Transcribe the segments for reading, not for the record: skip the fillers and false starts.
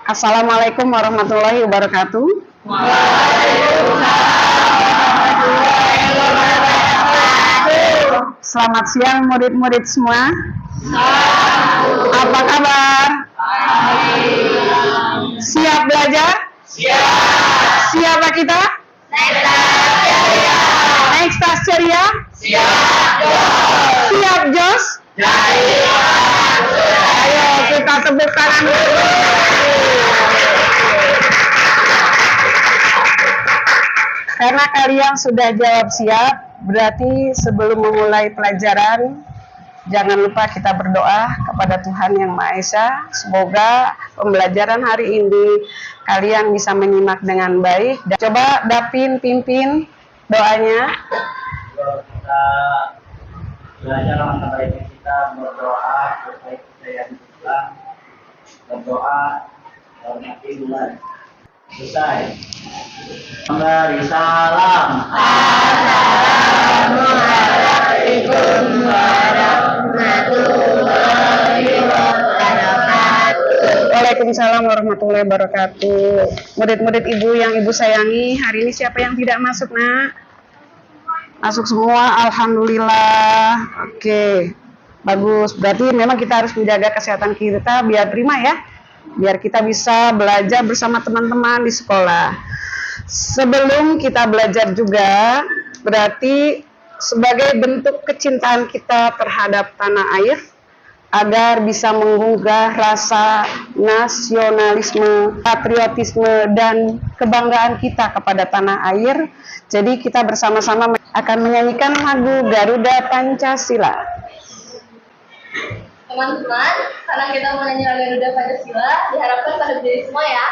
Assalamualaikum warahmatullahi wabarakatuh. Selamat siang murid-murid semua. Apa kabar? Siap belajar? Siap. Siapa kita? Naik tas ceria? Siap Jos? Ayo kita tepuk tangan. Karena kalian sudah jawab siap, berarti sebelum memulai pelajaran, jangan lupa kita berdoa kepada Tuhan Yang Maha Esa. Semoga pembelajaran hari ini kalian bisa menyimak dengan baik. Coba Dapin pimpin doanya. Kita belajar mengenai baik kita berdoa supaya kita yang Islam berdoa dalam hati bulan. Selesai. Memberi salam. Assalamualaikum warahmatullahi wabarakatuh. Waalaikumsalam warahmatullahi wabarakatuh. Murid-murid ibu yang ibu sayangi, hari ini siapa yang tidak masuk, nak? Masuk semua, alhamdulillah. Oke, bagus. Berarti memang kita harus menjaga kesehatan kita biar prima ya, biar kita bisa belajar bersama teman-teman di sekolah. Sebelum kita belajar juga, berarti sebagai bentuk kecintaan kita terhadap tanah air, agar bisa menggugah rasa nasionalisme, patriotisme, dan kebanggaan kita kepada tanah air. Jadi kita bersama-sama akan menyanyikan lagu Garuda Pancasila. Teman-teman, karena kita mau nyanyi lagu Garuda Pancasila, diharapkan pada berdiri semua ya.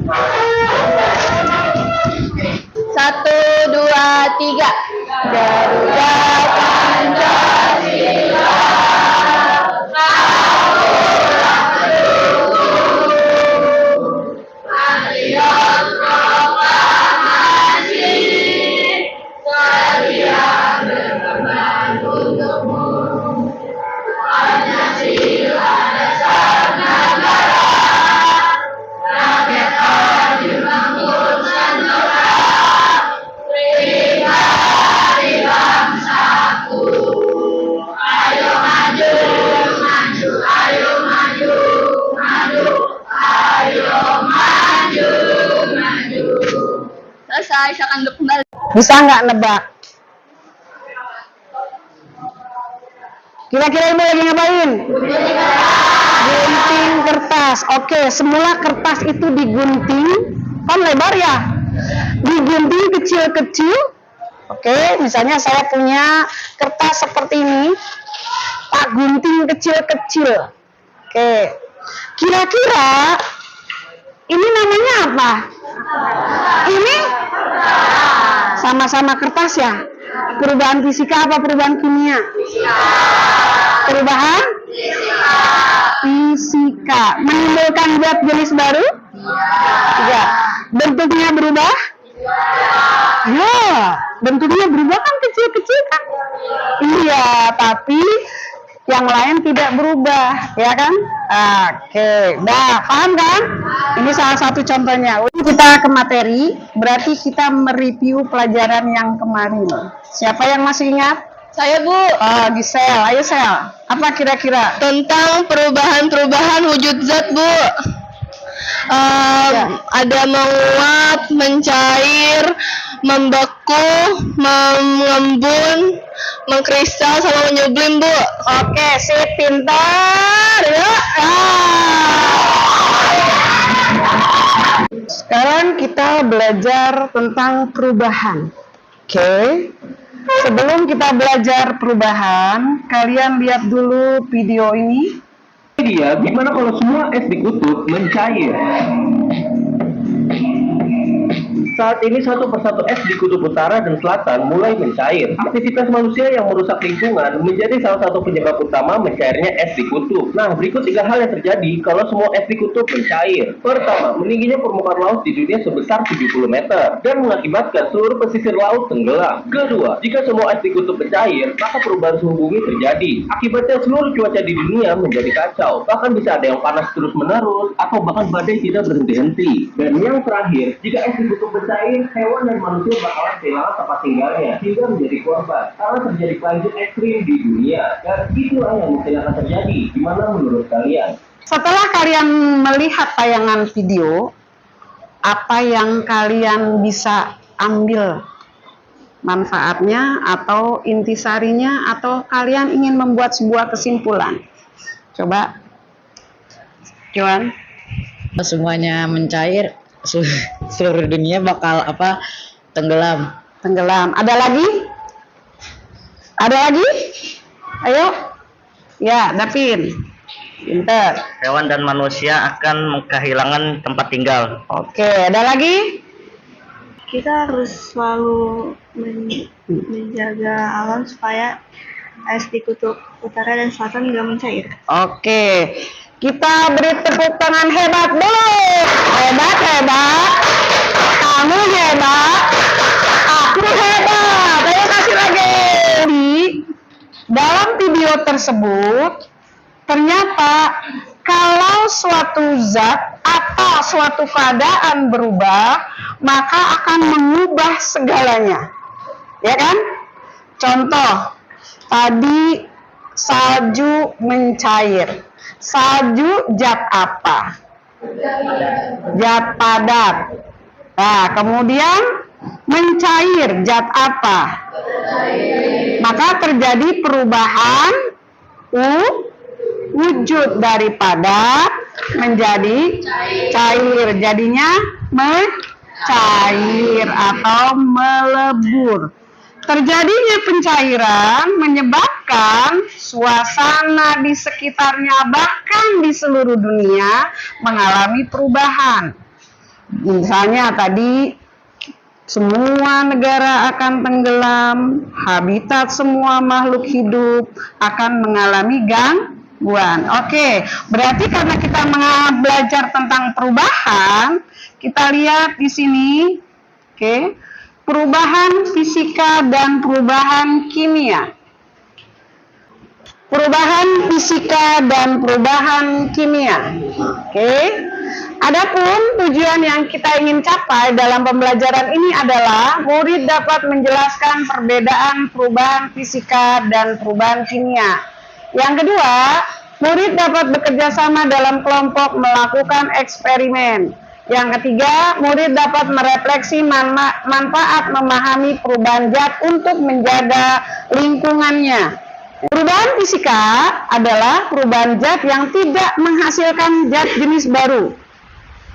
1, 2, 3. Garuda Pancasila. Selesai, silakan duduk kembali. Bisa nggak nebak? Kira-kira ibu lagi ngapain? Gunting kertas. Oke, semula kertas itu digunting, kan lebar ya? Digunting kecil-kecil. Oke, misalnya saya punya kertas seperti ini, tak gunting kecil-kecil. Oke, kira-kira ini namanya apa? Ini sama-sama kertas ya? Perubahan fisika apa perubahan kimia? Perubahan fisika. Menimbulkan zat jenis baru? Tidak. Bentuknya berubah? Ya, bentuknya berubah kan kecil-kecil kan? Iya, tapi yang lain tidak berubah, ya kan? Oke, dah paham kan? Ini salah satu contohnya. Kita ke materi, berarti kita mereview pelajaran yang kemarin. Siapa yang masih ingat? Saya, Bu. Gisel, ayo Sel. Apa kira-kira? Tentang perubahan-perubahan wujud zat, Bu. Ada menguap, mencair, membeku, mengembun, mengkristal, sama menyublim, Bu. Oke, sip, pintar. Yuk. Sekarang kita belajar tentang perubahan. Oke. Sebelum kita belajar perubahan, kalian lihat dulu video ini. Dia gimana kalau semua es di kutub mencair? Saat ini satu persatu es di kutub utara dan selatan mulai mencair. Aktivitas manusia yang merusak lingkungan menjadi salah satu penyebab utama mencairnya es di kutub. Nah, berikut 3 hal yang terjadi kalau semua es di kutub mencair. Pertama, meningginya permukaan laut di dunia sebesar 70 meter dan mengakibatkan seluruh pesisir laut tenggelam. Kedua, jika semua es di kutub mencair, maka perubahan suhu bumi terjadi. Akibatnya seluruh cuaca di dunia menjadi kacau. Bahkan bisa ada yang panas terus-menerus atau bahkan badai tidak berhenti-henti. Dan yang terakhir, jika es di kutub mencair, hewan dan manusia bakalan kehilangan tempat tinggalnya hingga menjadi korban karena terjadi banjir ekstrim di dunia. Dan itulah yang mungkin akan terjadi. Gimana menurut kalian? Setelah kalian melihat tayangan video, apa yang kalian bisa ambil manfaatnya atau intisarinya, atau kalian ingin membuat sebuah kesimpulan? Coba, Joan. Semuanya mencair, seluruh dunia bakal tenggelam. Tenggelam. Ada lagi? Ada lagi? Ayo. Ya, Davin. Pinter. Hewan dan manusia akan kehilangan tempat tinggal. Oke, ada lagi? Kita harus selalu menjaga alam supaya es di kutub utara dan selatan nggak mencair. Oke. Kita beri tepuk tangan hebat dulu. Hebat, hebat. Kamu hebat. Aku hebat. Ayo kasih lagi. Dalam video tersebut, ternyata kalau suatu zat atau suatu keadaan berubah, maka akan mengubah segalanya. Ya kan? Contoh, tadi salju mencair. Salju zat apa? Zat padat. Nah, kemudian mencair zat apa? Maka terjadi perubahan wujud dari padat menjadi cair. Jadinya mencair atau melebur. Terjadinya pencairan menyebabkan suasana di sekitarnya, bahkan di seluruh dunia, mengalami perubahan. Misalnya tadi, semua negara akan tenggelam, habitat semua makhluk hidup akan mengalami gangguan. Oke, berarti karena kita belajar tentang perubahan, kita lihat di sini, oke. Perubahan fisika dan perubahan kimia. Perubahan fisika dan perubahan kimia. Oke. Adapun tujuan yang kita ingin capai dalam pembelajaran ini adalah murid dapat menjelaskan perbedaan perubahan fisika dan perubahan kimia. Yang kedua, murid dapat bekerja sama dalam kelompok melakukan eksperimen. Yang ketiga, murid dapat merefleksi manfaat memahami perubahan zat untuk menjaga lingkungannya. Perubahan fisika adalah perubahan zat yang tidak menghasilkan zat jenis baru.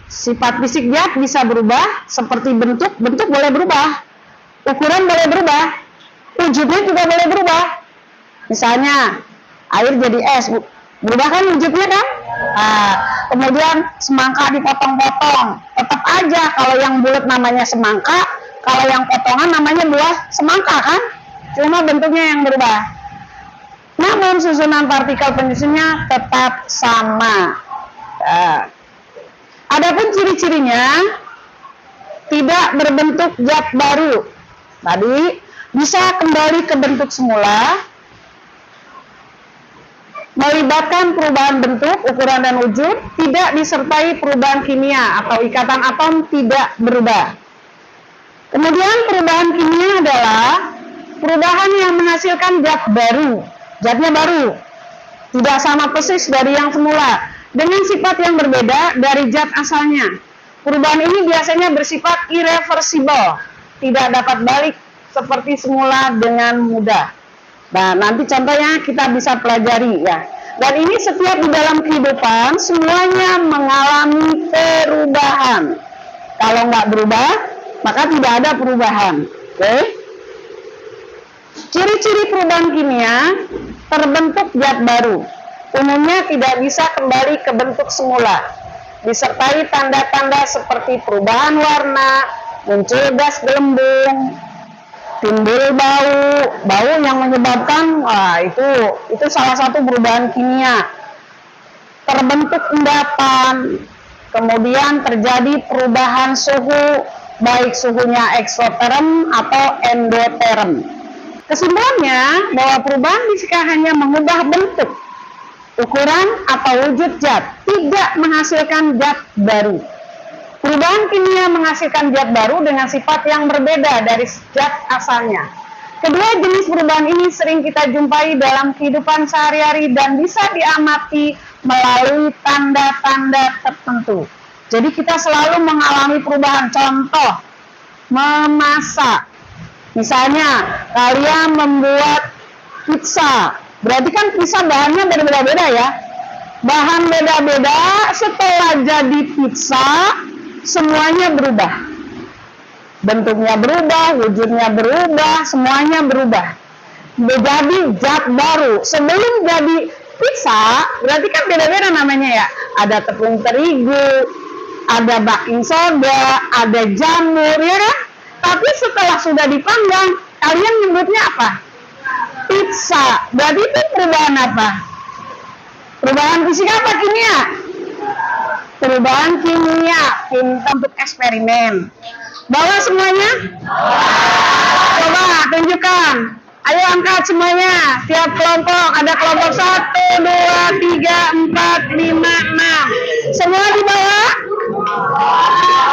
Sifat fisik zat bisa berubah, seperti bentuk boleh berubah, ukuran boleh berubah, wujudnya juga boleh berubah. Misalnya, air jadi es, berubah kan wujudnya kan? Nah, kemudian semangka dipotong-potong, tetap aja kalau yang bulat namanya semangka, kalau yang potongan namanya buah semangka kan? Cuma bentuknya yang berubah. Namun susunan partikel penyusunnya tetap sama. Adapun ciri-cirinya tidak berbentuk zat baru. Tadi bisa kembali ke bentuk semula, melibatkan perubahan bentuk, ukuran, dan wujud, tidak disertai perubahan kimia atau ikatan atom tidak berubah. Kemudian perubahan kimia adalah perubahan yang menghasilkan zat baru, zatnya baru, tidak sama persis dari yang semula, dengan sifat yang berbeda dari zat asalnya. Perubahan ini biasanya bersifat irreversible, tidak dapat balik seperti semula dengan mudah. Nah, nanti contohnya kita bisa pelajari ya. Dan ini setiap di dalam kehidupan semuanya mengalami perubahan. Kalau nggak berubah, maka tidak ada perubahan. Oke? Ciri-ciri perubahan kimia, terbentuk zat baru. Umumnya tidak bisa kembali ke bentuk semula. Disertai tanda-tanda seperti perubahan warna, muncul gas gelembung, timbul bau yang menyebabkan itu salah satu perubahan kimia. Terbentuk endapan, kemudian terjadi perubahan suhu, baik suhunya eksoterm atau endoterm. Kesimpulannya bahwa perubahan fisika hanya mengubah bentuk, ukuran atau wujud zat, tidak menghasilkan zat baru. Perubahan kimia menghasilkan zat baru dengan sifat yang berbeda dari zat asalnya. Kedua jenis perubahan ini sering kita jumpai dalam kehidupan sehari-hari dan bisa diamati melalui tanda-tanda tertentu. Jadi kita selalu mengalami perubahan. Contoh, memasak. Misalnya, kalian membuat pizza. Berarti kan pizza bahannya berbeda-beda ya. Bahan beda-beda, setelah jadi pizza, semuanya berubah. Bentuknya berubah, wujudnya berubah, semuanya berubah. Menjadi zat baru. Sebelum jadi pizza, berarti kan beda-beda namanya ya. Ada tepung terigu, ada baking soda, ada jamur, ya kan? Tapi setelah sudah dipanggang, kalian nyebutnya apa? Pizza. Berarti itu perubahan apa? Perubahan fisika apa kimia? Perubahan kimia. Untuk eksperimen. Bawa semuanya? Coba tunjukkan. Ayo angkat semuanya. Tiap kelompok ada kelompok 1, 2, 3, 4, 5, 6. Semua dibawa?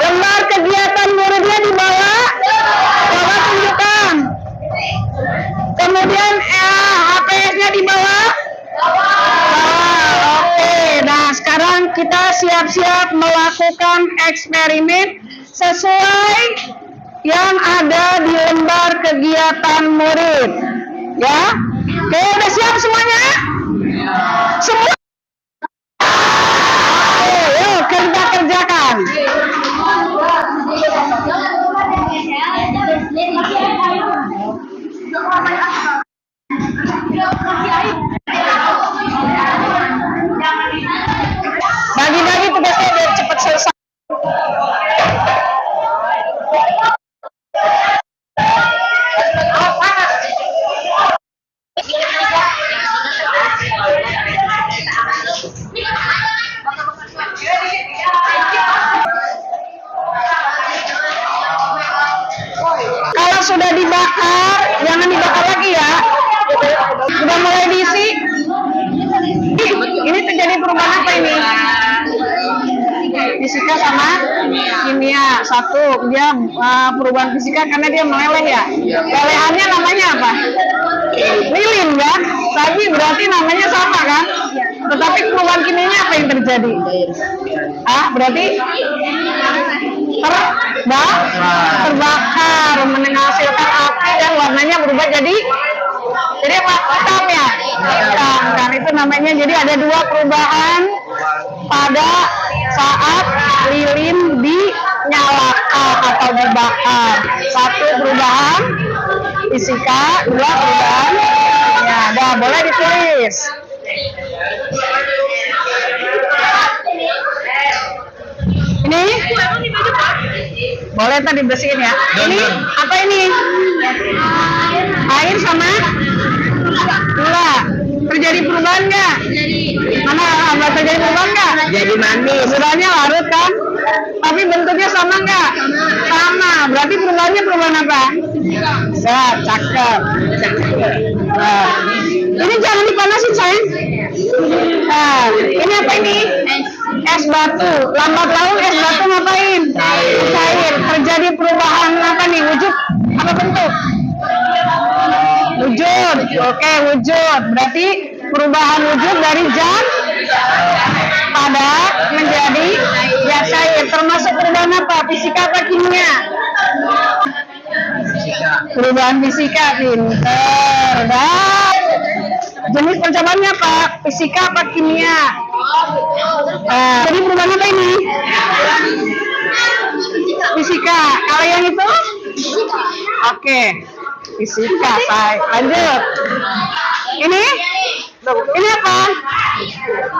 Lembar kegiatan muridnya dibawa? Coba tunjukkan. Kemudian HPS-nya dibawa? Oke. Nah, sekarang kita siap-siap melakukan eksperimen sesuai yang ada di lembar kegiatan murid. Ya. Oke, udah siap semuanya? Semua? Yuk, kita kerjakan. Bagi-bagi tugasnya biar cepat selesai. Kalau sudah dibakar, jangan dibakar lagi ya. Sudah mulai diisi. Ini terjadi perubahan apa ini? Fisika sama kimia. Satu, dia perubahan fisika karena dia meleleh ya. Lelehannya namanya apa? Lilin kan? Tapi berarti namanya sama kan? Tetapi perubahan kimianya apa yang terjadi? Berarti terbakar, menghasilkan api dan warnanya berubah jadi apa? Hitam ya? Hitam. Dan itu namanya, jadi ada dua perubahan pada saat lilin dinyalakan atau dibakar. Satu perubahan fisika, dua perubahan ya. Dah boleh ditulis. Ini boleh tadi bersihin ya. Ini apa ini? Air sama gula. Terjadi perubahan nggak? Mana terjadi perubahan nggak? Jadi manis. Gulanya larut kan? Tapi bentuknya sama nggak? Sama. Berarti perubahannya perubahan apa? Ya, cakep. Nah, ini jangan dipanasin sayang. Nah, ini apa ini? Es batu. Lambat laun es batu ngapain? Cair. Terjadi perubahan apa nih? Wujud apa bentuk? Wujud. Oke, wujud. Berarti perubahan wujud dari zat padat menjadi zat cair. Termasuk perubahan apa? Fisika apa kimia? Perubahan fisika. Pinter. Dan jenis percobaannya apa? Fisika apa kimia? Jadi perubahan apa ini? Fisika. Kalau yang itu? Oke. Fisika. Baik. Lanjut. Ini? Ini apa?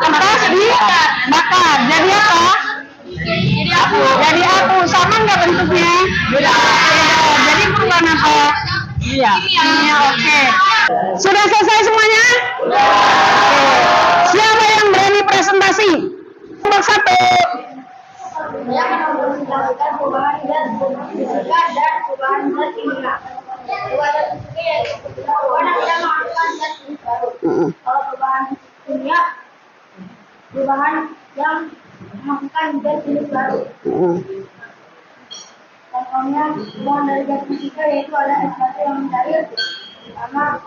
Kertas dibakar. Jadi apa? Jadi apu. Sama nggak bentuknya? Kimia. Kimia, oke. Sudah selesai semuanya? Oke. Siapa yang berani presentasi? Nomor 1. Yang mempresentasikan perubahan dan fisika dan perubahan zat kimia. Perubahan fisika yaitu perubahan yang menghasilkan zat jenis baru. Kalau perubahan kimia, perubahan yang menghasilkan zat jenis baru. Contohnya, perubahan dari zat fisika yaitu ada H1 yang mencair sama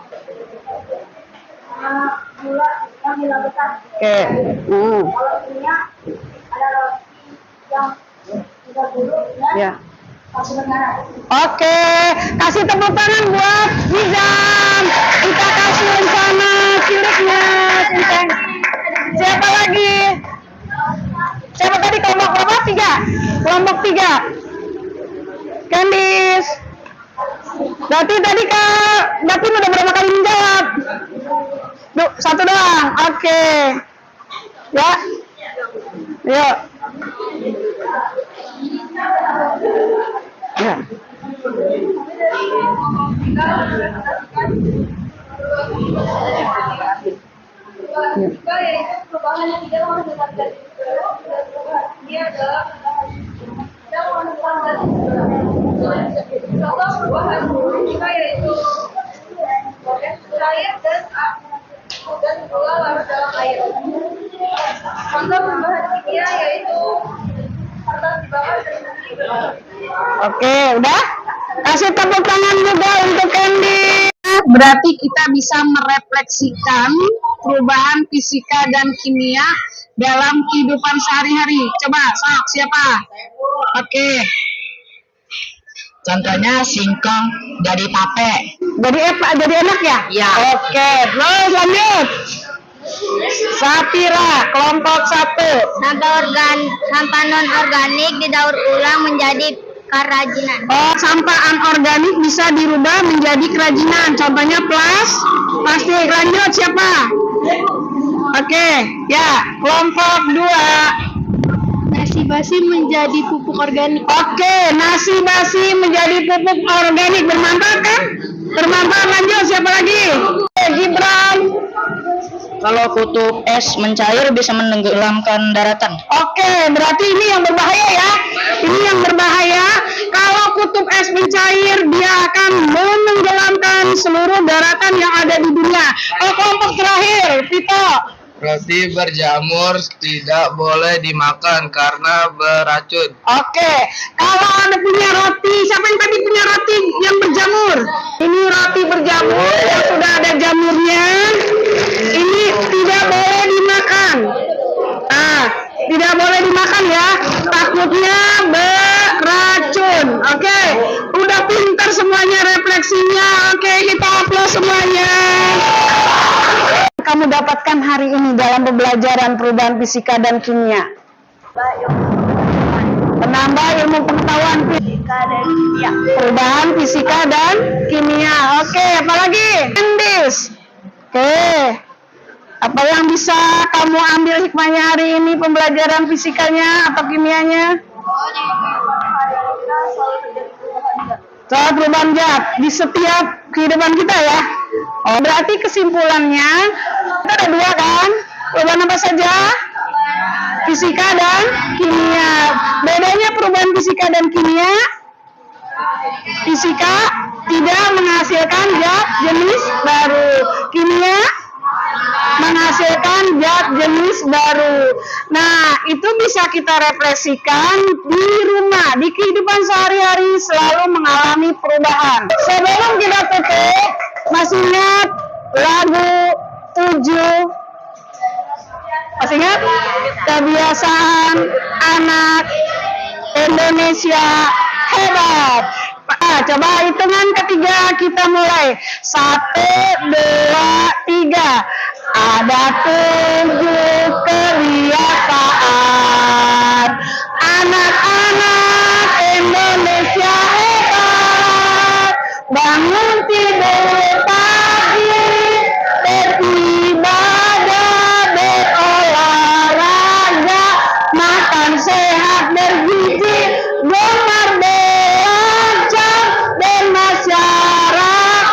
gula yang dilakukan. Oke. Kalau kimia ada roti yang tidak buruk dan Ya. masih berkarat. Oke, kasih tepuk tangan buat Nizam. Kita kasih rencana ciliknya. Siapa lagi? Siapa tadi kelompok berapa? 3. Kelompok 3. Candice. Berarti tadi Kak Datin udah berapa kali menjawab? 1 doang. Oke. Ya. Yuk. Ya. Fisika yaitu perubahan yang tidak menghasilkan zat jenis baru. Perubahan kimia adalah perubahan yang menghasilkan zat jenis baru. Contoh perubahan fisika yaitu cair dan gula larut dalam air. Contoh perubahan kimia yaitu kertas dibakar dan bumi berwarna. Oke, udah? Kasih tepuk tangan juga untuk Candy. Berarti kita bisa merefleksikan perubahan fisika dan kimia dalam kehidupan sehari-hari. Coba, sok, siapa? Oke. Contohnya singkong jadi tape. Jadi enak ya? Ya. Oke, terus lanjut. Sapira, kelompok 1. Sampah non-organik didaur ulang menjadi kerajinan. Oh, sampah anorganik bisa dirubah menjadi kerajinan. Contohnya plastik. Lanjut siapa? Oke, ya. Kelompok 2. Nasi basi menjadi pupuk organik. Oke, nasi basi menjadi pupuk organik. Bermanfaat kan? Bermanfaat. Lanjut siapa lagi? Gibran. Kalau kutub es mencair bisa menenggelamkan daratan. Oke, berarti ini yang berbahaya ya. Ini yang berbahaya. Kalau kutub es mencair, dia akan menenggelamkan seluruh daratan yang ada di dunia. Kelompok terakhir, Vito. Roti berjamur tidak boleh dimakan karena beracun. Oke, kalau Anda punya roti, siapa yang tadi punya roti yang berjamur? Ini roti berjamur yang sudah ada jamurnya. Ini tidak boleh dimakan. Tidak boleh dimakan ya. Takutnya beracun. Oke, udah pintar semuanya refleksinya. Oke, kita upload semuanya. Kamu dapatkan hari ini dalam pembelajaran perubahan fisika dan kimia? Menambah ilmu pengetahuan fisika dan kimia. Perubahan fisika dan kimia. Oke, apalagi? Candice. Oke. Apa yang bisa kamu ambil hikmahnya hari ini pembelajaran fisikanya atau kimianya? Soal perubahan zat di setiap kehidupan kita ya. Oh, berarti kesimpulannya kita ada 2 kan? Perubahan apa saja? Fisika dan kimia. Bedanya perubahan fisika dan kimia? Fisika tidak menghasilkan zat jenis baru. Kimia menghasilkan zat jenis baru. Nah, itu bisa kita refleksikan di rumah, di kehidupan sehari-hari selalu mengalami perubahan. Sebelum kita tutup, masih ingat lagu 7? Masih ingat? Kebiasaan anak Indonesia hebat. Coba hitungan ketiga kita mulai. 1, 2, 3. Ada 7 kebiasaan anak-anak Indonesia hebat. Bangun tidur pagi, beribadah, berolahraga, makan sehat bergizi, gemar belajar, bermasyarakat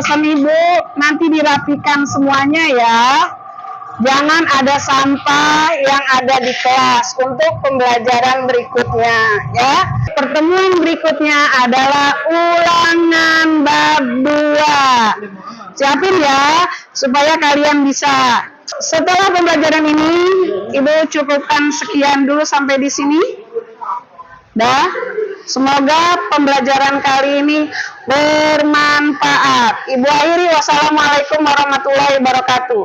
pesan Ibu, nanti dirapikan semuanya ya. Jangan ada sampah yang ada di kelas untuk pembelajaran berikutnya ya. Pertemuan berikutnya adalah ulangan bab 2. Siapin ya supaya kalian bisa. Setelah pembelajaran ini, Ibu cukupkan sekian dulu sampai di sini. Dah, semoga pembelajaran kali ini bermanfaat. Ibu akhiri, wassalamualaikum warahmatullahi wabarakatuh.